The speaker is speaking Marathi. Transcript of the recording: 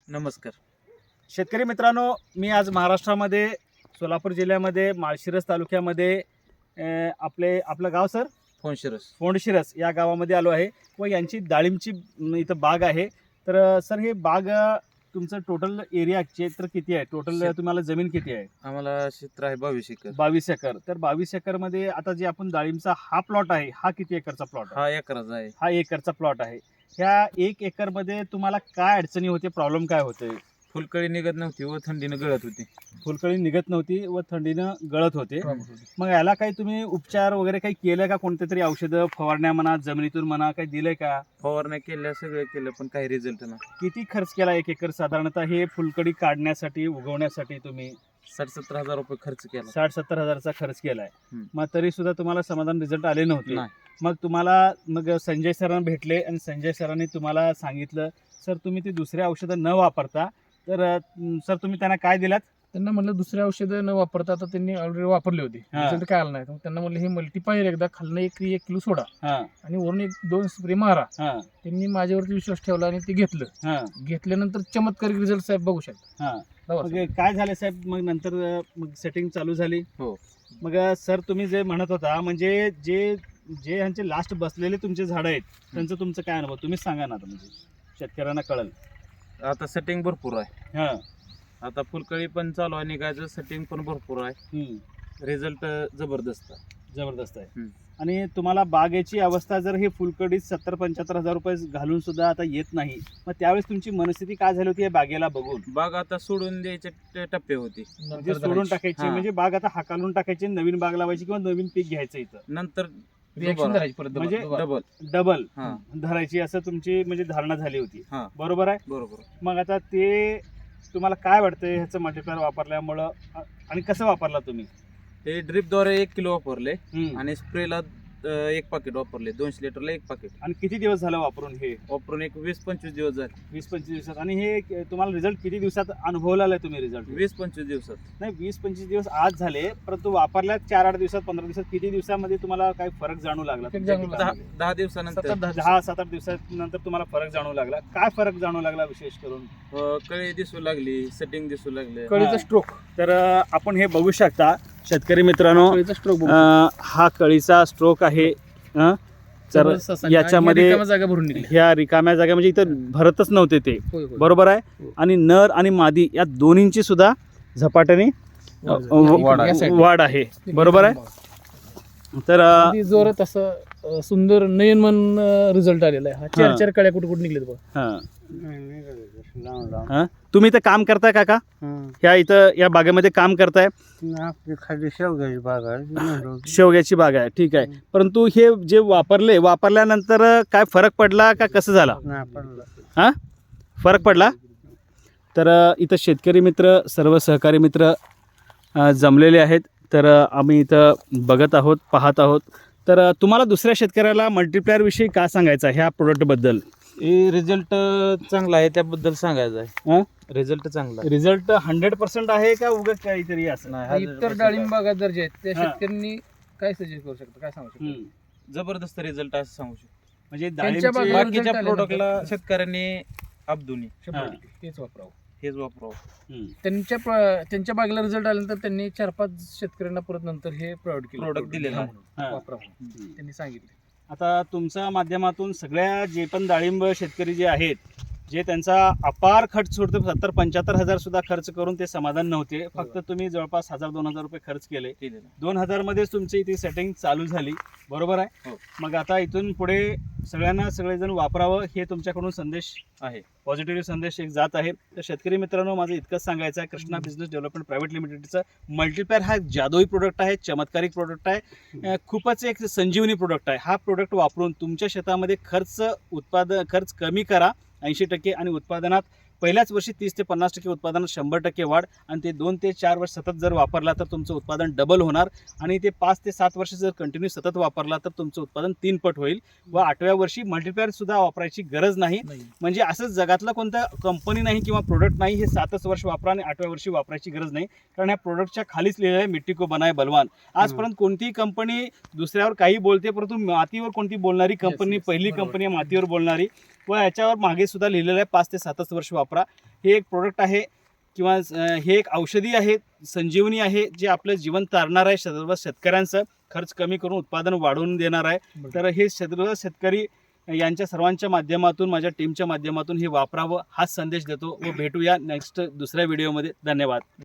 नमस्कार शेतकरी मित्रांनो, मी आज महाराष्ट्रामध्ये सोलापूर जिल्ह्यामध्ये माळशिरस तालुक्यामध्ये आपलं गाव सर फोंडशिरस या गावामध्ये आलो आहे व यांची डाळिंबची इथं बाग आहे. तर सर हे बाग तुमचं टोटल एरिया क्षेत्र किती आहे? टोटल तुम्हाला जमीन किती आहे? आम्हाला क्षेत्र आहे 22 एकर. 22 एकर. तर 22 एकर मध्ये आता जे आपण डाळिंबचा हा प्लॉट आहे, हा किती एकरचा प्लॉट आहे? हा एकराचा आहे. हा एकरचा प्लॉट आहे. ह्या 1 एकर मध्ये तुम्हाला काय अडचणी होते, प्रॉब्लेम काय होते? फुलकळी निघत नव्हती व थंडीनं गळत होती. फुलकळी निघत नव्हती व थंडीनं गळत होते. मग याला काही तुम्ही उपचार वगैरे काही केलं का? कोणते तरी औषधं फवारण्या म्हणा, जमिनीतून म्हणा, काही दिलंय का? फवारण्या केल्या, सगळं केलं, पण काही रिझल्ट नाही. किती खर्च केला 1 एकर साधारणतः हे फुलकळी काढण्यासाठी, उगवण्यासाठी? तुम्ही 60-70 हजार रुपये खर्च केला. 60-70 हजारचा खर्च केलाय. हम्म. मग तरी सुद्धा तुम्हाला समाधान रिझल्ट आले नव्हते. नाही. मग तुम्हाला संजय सरांना भेटले आणि संजय सरांनी तुम्हाला सांगितलं, सर तुम्ही ती दुसरी औषधं न वापरता, तर सर तुम्ही त्यांना काय दिलात? त्यांना म्हणलं दुसरी औषधं न वापरता, आता त्यांनी ऑलरेडी वापरली होती, हा. रिझल्ट काय आला नाही. मग त्यांना म्हणलं हे मल्टीपायर एकदा खालनं 1 किलो सोडा हा आणि वरून 1-2 स्प्रे मारा. हा त्यांनी माझ्यावरती विश्वास ठेवला आणि ते घेतलं. हा घेतल्यानंतर चमत्कारिक रिझल्ट साहेब बघू शकता. हा बघा मग साहेब. काय झालं साहेब? मग नंतर मग सेटिंग चालू झाली. हो. मग सर तुम्ही जे म्हणत होता, म्हणजे जे जे ह्यांचे लास्ट बसलेले तुमचे झाडं आहेत, त्यांचं तुमचं काय अनुभव तुम्हीच सांगा ना. आता म्हणजे शेतकऱ्यांना कळलं. आता सेटिंग भरपूर आहे. हा आता फुलकळी पण चालू आहे निघायचं, सेटिंग पण भरपूर आहे. हम्म. रिझल्ट जबरदस्त आहे. जबरदस्त आहे. हम्म. आणि तुम्हाला बागेची अवस्था जर हे फुलकडीत 70-75 हजार रुपये घालून सुद्धा आता येत नाही, मग त्यावेळेस तुमची मनस्थिती काय झाली होती या बागेला बघून? बाग आता सोडून द्यायचे टप्पे होते. म्हणजे नंतर सोडून टाकायची, हा. म्हणजे बाग आता हाकालून टाकायची, नवीन बाग लावायची किंवा नवीन पीक घ्यायचं इथं नंतर रिॲक्शन करायची परत म्हणजे डबल. डबल हा. धरायची, असं तुमची म्हणजे धारणा झाली होती. हा. बरोबर आहे. बरोबर. मग आता ते तुम्हाला काय वाटतंय ह्याचं मल्टीप्लायर वापरल्यामुळं आणि कसं वापरला तुम्ही? हे ड्रिपद्वारे 1 किलो वापरले हम्म. आणि स्प्रेला 1 पाकिट वापरले. 200 लिटरला 1 पाकिट आणि किती दिवस झालं वापरून? हे वापरून एक 20-25 दिवस झाले. 20-25 दिवसात. आणि हे तुम्हाला रिझल्ट किती दिवसात अनुभवला तुम्ही रिझल्ट? 20-25 दिवसात. नाही, 20-25 दिवस आज झाले, परंतु वापरल्या 4-8 दिवसात, 15 दिवसात, किती दिवसामध्ये तुम्हाला काही फरक जाणू लागला? फरक जाणवू लागला. 10 दिवसानंतर 10-7-8 दिवसानंतर तुम्हाला फरक जाणू लागला. काय फरक जाणू लागला विशेष करून? कळी दिसू लागली, सेटिंग दिसू लागले. कळीचा स्ट्रोक. तर आपण हे बघू शकता शेतकरी मित्रांनो, कळीचा स्ट्रोक हा कळीचा स्ट्रोक आहे. तर याच्यामध्ये जागा भरून निघली. ह्या रिकाम्या जागा म्हणजे इथं भरतच नव्हते ते. होय, होय. बरोबर आहे. हो. आणि नर आणि मादी या दोन्हींची सुद्धा झपाट्याने वाढ आहे. बरोबर आहे. तर अगदी जोरात असं सुंदर नयनमन रिझल्ट आलेला आहे. हा 4 कळ्या कुठे कुठे निघलेत बघा. हा. हा? तुम्ही इथं काम करताय काका? ह्या इथं या बागेमध्ये काम करताय? आपली खाली शेवग्याची बाग आहे. शेवग्याची बाग आहे, ठीक आहे. परंतु हे जे वापरल्यानंतर काय फरक पडला का कसं झाला? हा, फरक पडला. तर इथं शेतकरी मित्र, सर्व सहकारी मित्र जमलेले आहेत. तर आम्ही इथं बघत आहोत, पाहत आहोत. तर तुम्हाला दुसऱ्या शेतकऱ्याला मल्टीप्लायर विषयी काय सांगायचं आहे ह्या प्रोडक्टबद्दल? हे रिझल्ट चांगला आहे त्याबद्दल सांगायचं आहे. हा? रिझल्ट चांगला आहे. रिझल्ट 100% आहे का उगाच काहीतरी असं? नाही, इतर डाळिंब बागायतदार जे आहेत त्या हा. शेतकऱ्यांनी काय सजेस्ट करू शकतो, काय सांगू शकतो? जबरदस्त रिझल्ट असं सांगू शकतो. म्हणजे त्यांच्या डाळिंबची- बागेवर बाकीच्या result आल्यानंतर- प्रोडक्टला शेतकऱ्यांनी अब्दुनी 100% तेच वापरावं. हेच वापरावं. हम्म. त्यांच्या बागेला रिझल्ट आल्यानंतर त्यांनी 4-5 शेतकऱ्यांना परत नंतर हे Product दिलेलं आहे. हा. वापरावं त्यांनी सांगितले. आता तुमच्या माध्यमातून सगळ्या जे पण डाळिंब शेतकरी जे आहेत, जे त्यांचा अपार खर्च सोडतो, 70-75 हजार सुद्धा खर्च करून ते समाधान नव्हते. फक्त तुम्ही जवळपास 1000-2000 रुपये खर्च केले. केलेलं आहे. 2000 मध्येच तुमची इथे सेटिंग चालू झाली. बरोबर आहे. हो. मग आता इथून पुढे सगळ्यांना सगळेजण वापरावं हे तुमच्याकडून संदेश आहे. पॉझिटिव्ह संदेश एक जात आहे. तर शेतकरी मित्रांनो, माझं इतकंच सांगायचं आहे, कृष्णा बिझनेस डेव्हलपमेंट प्रायव्हेट लिमिटेडचं मल्टीप्लायर हा जादुई प्रोडक्ट आहे, चमत्कारिक प्रोडक्ट आहे, खूपच एक संजीवनी प्रोडक्ट आहे. हा प्रोडक्ट वापरून तुमच्या शेतामध्ये खर्च कमी करा 80% आणि उत्पादनात पहिल्याच वर्षी 30 ते 50% उत्पादनात 100% वाढ. आणि ते 2 ते 4 वर्ष सतत जर वापरला तर तुमचं उत्पादन डबल होणार. आणि ते 5 ते 7 वर्ष जर कंटिन्यू सतत वापरला तर तुमचं उत्पादन 3 पट होईल. व 8व्या वर्षी मल्टीप्लायर सुद्धा वापरायची गरज नाही. म्हणजे असं जगातलं कोणतं कंपनी नाही किंवा प्रोडक्ट नाही हे 7च वर्ष वापरा आणि 8व्या वर्षी वापरायची गरज नाही. कारण ह्या प्रोडक्टच्या खालीच लिहिलं आहे मिट्टी को बनाए बलवान. आजपर्यंत कोणतीही कंपनी दुसऱ्यावर काही बोलते, परंतु मातीवर कोणती बोलणारी कंपनी, पहिली कंपनी मातीवर बोलणारी. व याच्यावर मागे सुद्धा लिहिलेलं आहे 5 ते 7च वर्ष वापरा. हे एक प्रोडक्ट आहे किंवा हे एक औषधी आहे, संजीवनी आहे, जे आपलं जीवन तारणार आहे, सर्व शेतकऱ्यांचं खर्च कमी करून उत्पादन वाढवून देणार आहे. तर हे सर्व शेतकरी यांच्या सर्वांच्या माध्यमातून, माझ्या टीमच्या माध्यमातून हे वापरावं हाच संदेश देतो व भेटूया नेक्स्ट दुसऱ्या व्हिडिओमध्ये. धन्यवाद.